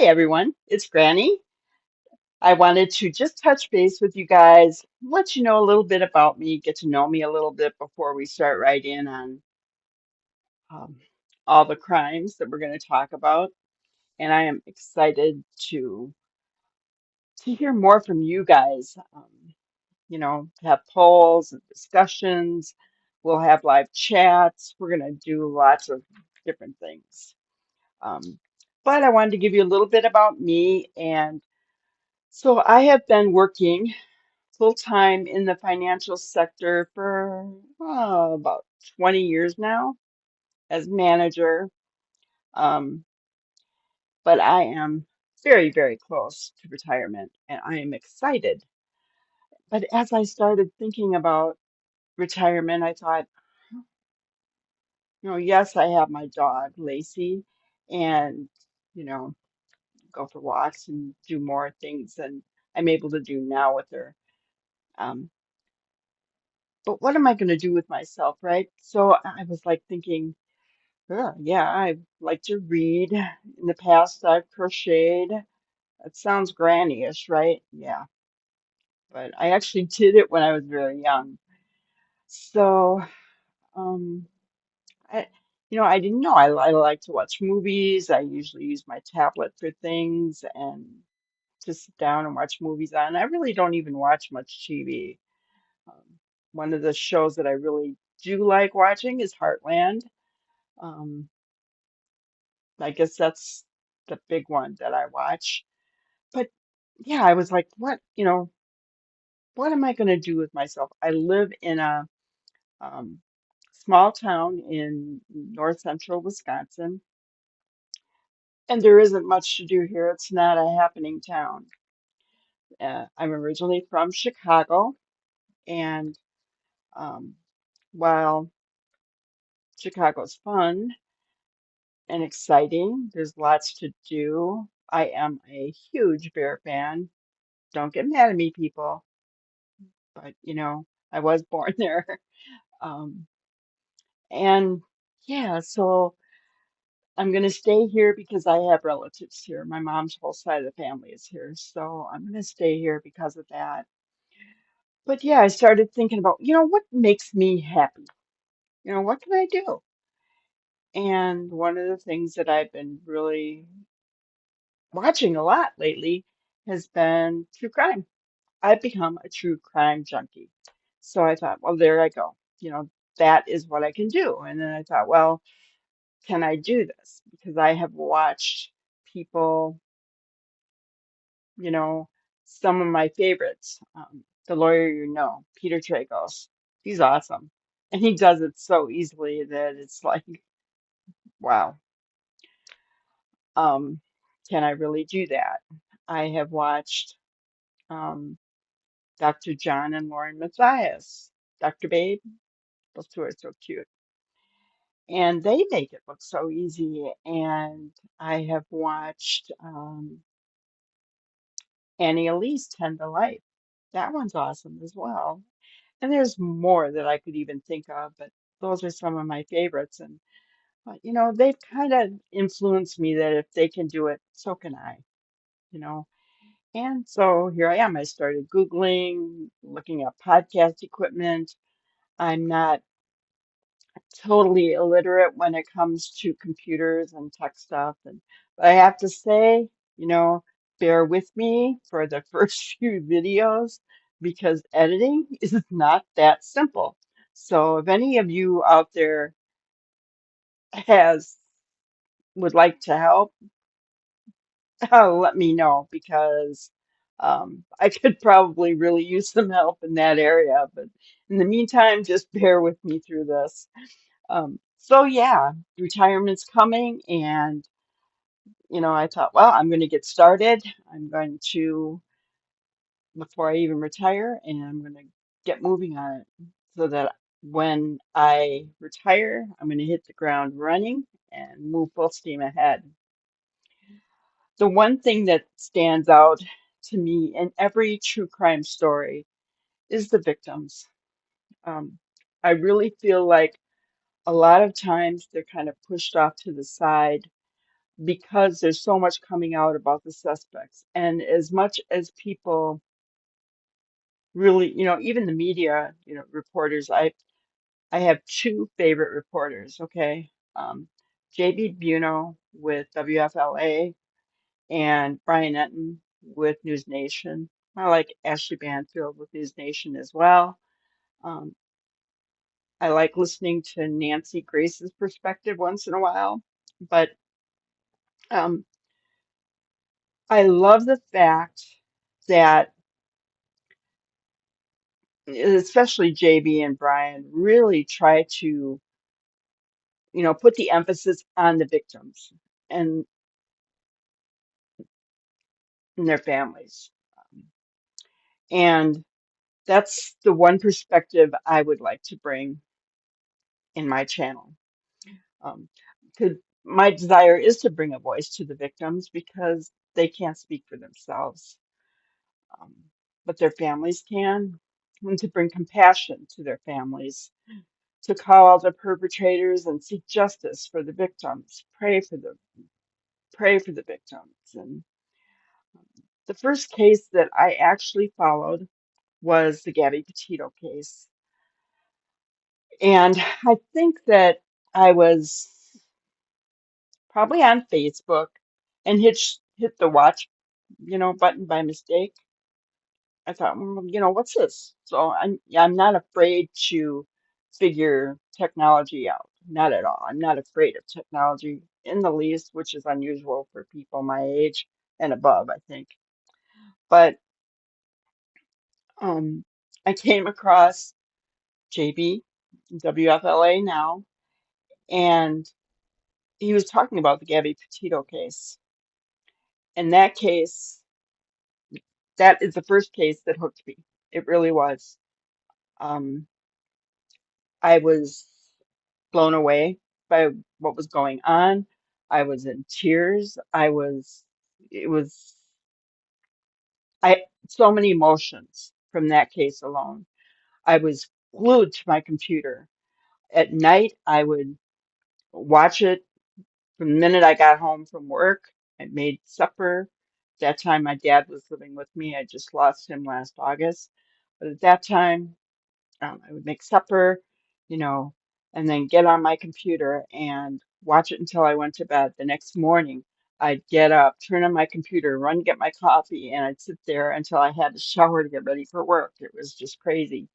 Hi, everyone. It's Granny. I wanted to just touch base with you guys, let you know a little bit about me, get to know me a little bit before we start right in on um, all the crimes that we're going to talk about. And I am excited to hear more from you guys. Have polls and discussions. We'll have live chats. We're going to do lots of different things. Um, but I wanted to give you a little bit about me. And so I have been working full time in the financial sector for about 20 years now as manager. Um, but I am very, very close to retirement and I am excited. But as I started thinking about retirement, I thought, yes, I have my dog, Lacey, and, you know, go for walks and do more things than I'm able to do now with her. Um, but what am I going to do with myself, right? So I was like thinking, yeah, I like to read. In the past, I've crocheted. It sounds granny-ish, right? Yeah, but I actually did it when I was very young. So, um, I, I didn't know. I like to watch movies. I usually use my tablet for things and to sit down and watch movies on. I really don't even watch much TV. Um, One of the shows that I really do like watching is Heartland. Um, I guess that's the big one that I watch. But yeah, I was like, what am I going to do with myself? I live in a um, small town in north central Wisconsin, and there isn't much to do here. It's not a happening town. I'm originally from Chicago, and um, while Chicago's fun and exciting, there's lots to do. I am a huge Bear fan. Don't get mad at me, people, but I was born there. Um, and yeah, so I'm going to stay here because I have relatives here. My mom's whole side of the family is here. So I'm going to stay here because of that. But yeah, I started thinking about, what makes me happy? What can I do? And one of the things that I've been really watching a lot lately has been true crime. I've become a true crime junkie. So I thought, well, there I go. That is what I can do. And then I thought, well, can I do this? Because I have watched people, you know, some of my favorites. The lawyer, Peter Tragos. He's awesome. And he does it so easily that it's like, wow, um, can I really do that? I have watched um, Dr. John and Lauren Matthias, Dr. Babe. Those two are so cute. And they make it look so easy. And I have watched Annie Elise Tend to Life. That one's awesome as well. And there's more that I could even think of, but those are some of my favorites. And, they've kind of influenced me that if they can do it, so can I, you know. And so here I am. I started Googling, looking up podcast equipment. I'm not totally illiterate when it comes to computers and tech stuff. And but I have to say, you know, bear with me for the first few videos because editing is not that simple. So if any of you out there has would like to help, let me know because I could probably really use some help in that area. But in the meantime, just bear with me through this. So yeah, retirement's coming, and I thought, well, I'm going to get started. I'm going to before I even retire, and I'm going to get moving on it so that when I retire, I'm going to hit the ground running and move full steam ahead. The one thing that stands out to me in every true crime story is the victims. Um, I really feel like a lot of times they're kind of pushed off to the side because there's so much coming out about the suspects. And as much as people really, even the media, reporters, I have two favorite reporters, okay? JB Buno with WFLA and Brian Enton with News Nation. I like Ashley Banfield with News Nation as well. Um, I like listening to Nancy Grace's perspective once in a while, but um, I love the fact that especially JB and Brian really try to, put the emphasis on the victims and, and their families. Um, And that's the one perspective I would like to bring in my channel. Um, 'Cause my desire is to bring a voice to the victims because they can't speak for themselves, um, but their families can, and to bring compassion to their families, to call out the perpetrators and seek justice for the victims, pray for the victims. And the first case that I actually followed was the Gabby Petito case. And I think that I was probably on Facebook and hit the watch, button by mistake. I thought, what's this? So I'm not afraid to figure technology out. Not at all. I'm not afraid of technology in the least, which is unusual for people my age and above, I think. But um, I came across JB, WFLA now, and he was talking about the Gabby Petito case. And that case, that is the first case that hooked me. It really was. Um, I was blown away by what was going on. I was in tears. It was, so many emotions from that case alone. I was glued to my computer. At night, I would watch it from the minute I got home from work. I made supper. That time, my dad was living with me. I just lost him last August. But at that time, I would make supper, you know, and then get on my computer and watch it until I went to bed. The next morning, I'd get up, turn on my computer, run to get my coffee, and I'd sit there until I had to shower to get ready for work. It was just crazy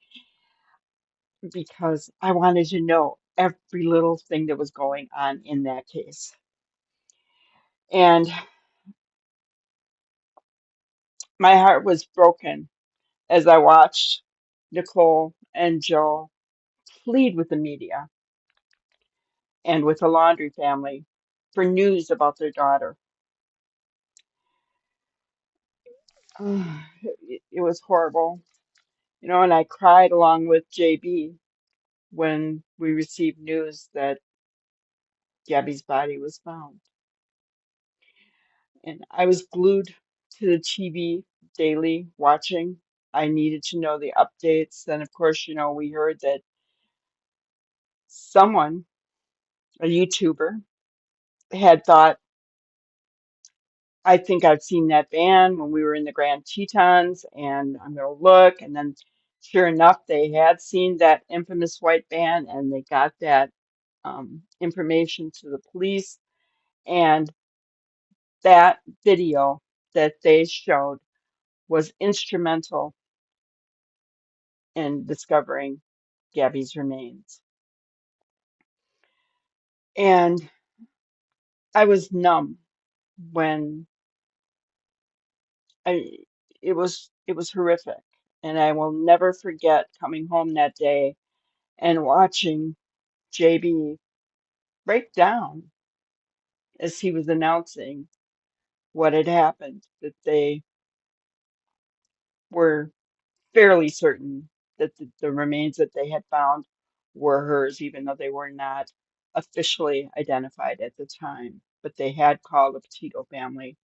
because I wanted to know every little thing that was going on in that case. And my heart was broken as I watched Nicole and Joe plead with the media and with the Laundry family for news about their daughter. It was horrible, and I cried along with JB when we received news that Gabby's body was found. And I was glued to the TV daily watching. I needed to know the updates. Then, of course, we heard that someone, a YouTuber, had thought, I think I've seen that van when we were in the Grand Tetons, and I'm going to look. And then, sure enough, they had seen that infamous white van, and they got that information to the police. And that video that they showed was instrumental in discovering Gabby's remains. And I was numb when I it was horrific. And I will never forget coming home that day and watching JB break down as he was announcing what had happened, that they were fairly certain that the remains that they had found were hers, even though they were not officially identified at the time. But they had called the Petito family.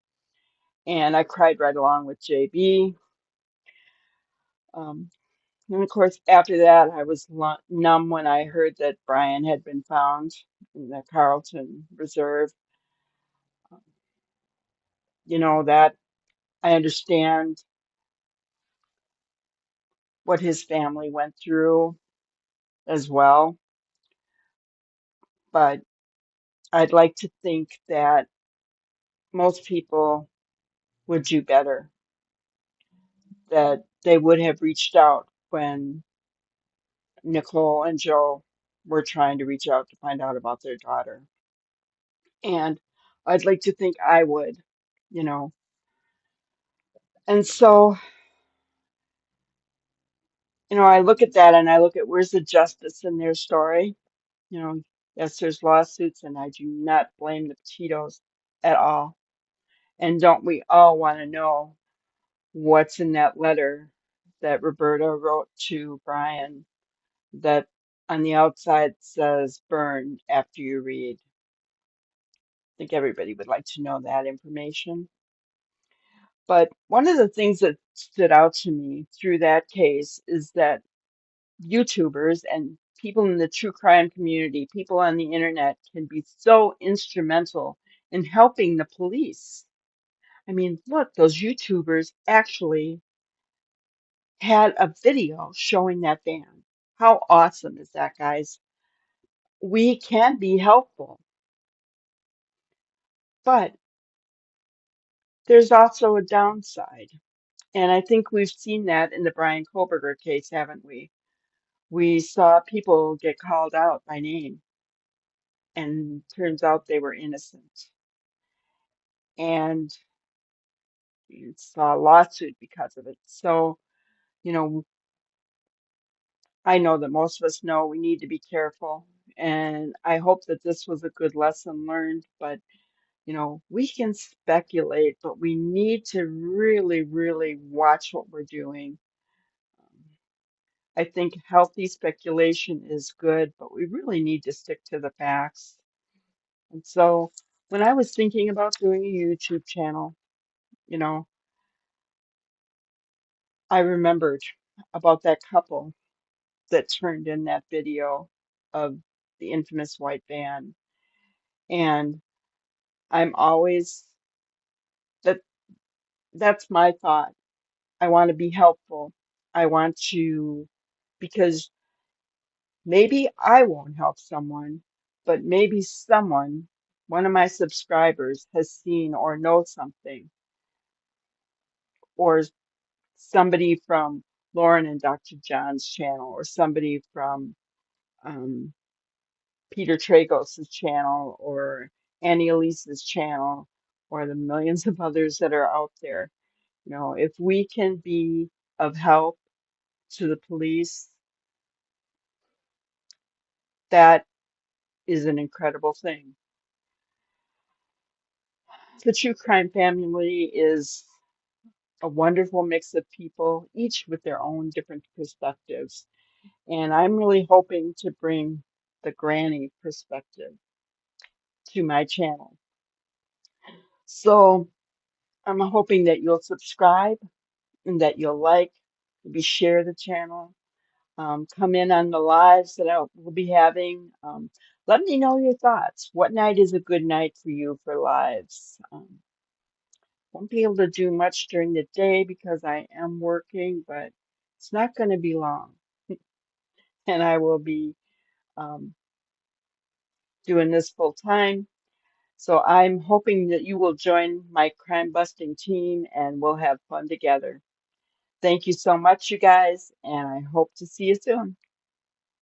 And I cried right along with JB. Um, and of course, after that, I was numb when I heard that Brian had been found in the Carlton Reserve. that I understand what his family went through as well, but I'd like to think that most people would do better, that they would have reached out when Nicole and Joe were trying to reach out to find out about their daughter. And I'd like to think I would, you know. And so, I look at that and I look at where's the justice in their story. Yes, there's lawsuits, and I do not blame the Petitos at all. And don't we all want to know what's in that letter that Roberta wrote to Brian that on the outside says burn after you read? I think everybody would like to know that information. But one of the things that stood out to me through that case is that YouTubers and people in the true crime community, people on the internet, can be so instrumental in helping the police. I mean, look, those YouTubers actually had a video showing that van. How awesome is that, guys? We can be helpful, but there's also a downside. And I think we've seen that in the Brian Koberger case, haven't we? We saw people get called out by name, and turns out they were innocent. And you saw a lawsuit because of it. So, you know, I know that most of us know we need to be careful. And I hope that this was a good lesson learned. But, we can speculate, but we need to really, really watch what we're doing. Um, I think healthy speculation is good, but we really need to stick to the facts. And so when I was thinking about doing a YouTube channel, you know, I remembered about that couple that turned in that video of the infamous white van. And I'm always that that's my thought. I want to be helpful. I want to, because maybe I won't help someone, but maybe someone, one of my subscribers, has seen or knows something, or somebody from Lauren and Dr. John's channel, or somebody from um, Peter Tragos' channel, or Annie Elise's channel, or the millions of others that are out there. If we can be of help to the police, that is an incredible thing. The true crime family is a wonderful mix of people, each with their own different perspectives. And I'm really hoping to bring the granny perspective to my channel. So I'm hoping that you'll subscribe and that you'll like, maybe share the channel, come in on the lives that we'll be having. Let me know your thoughts. What night is a good night for you for lives? Won't be able to do much during the day because I am working, but it's not going to be long. And I will be um, doing this full time. So I'm hoping that you will join my crime busting team and we'll have fun together. Thank you so much, you guys, and I hope to see you soon.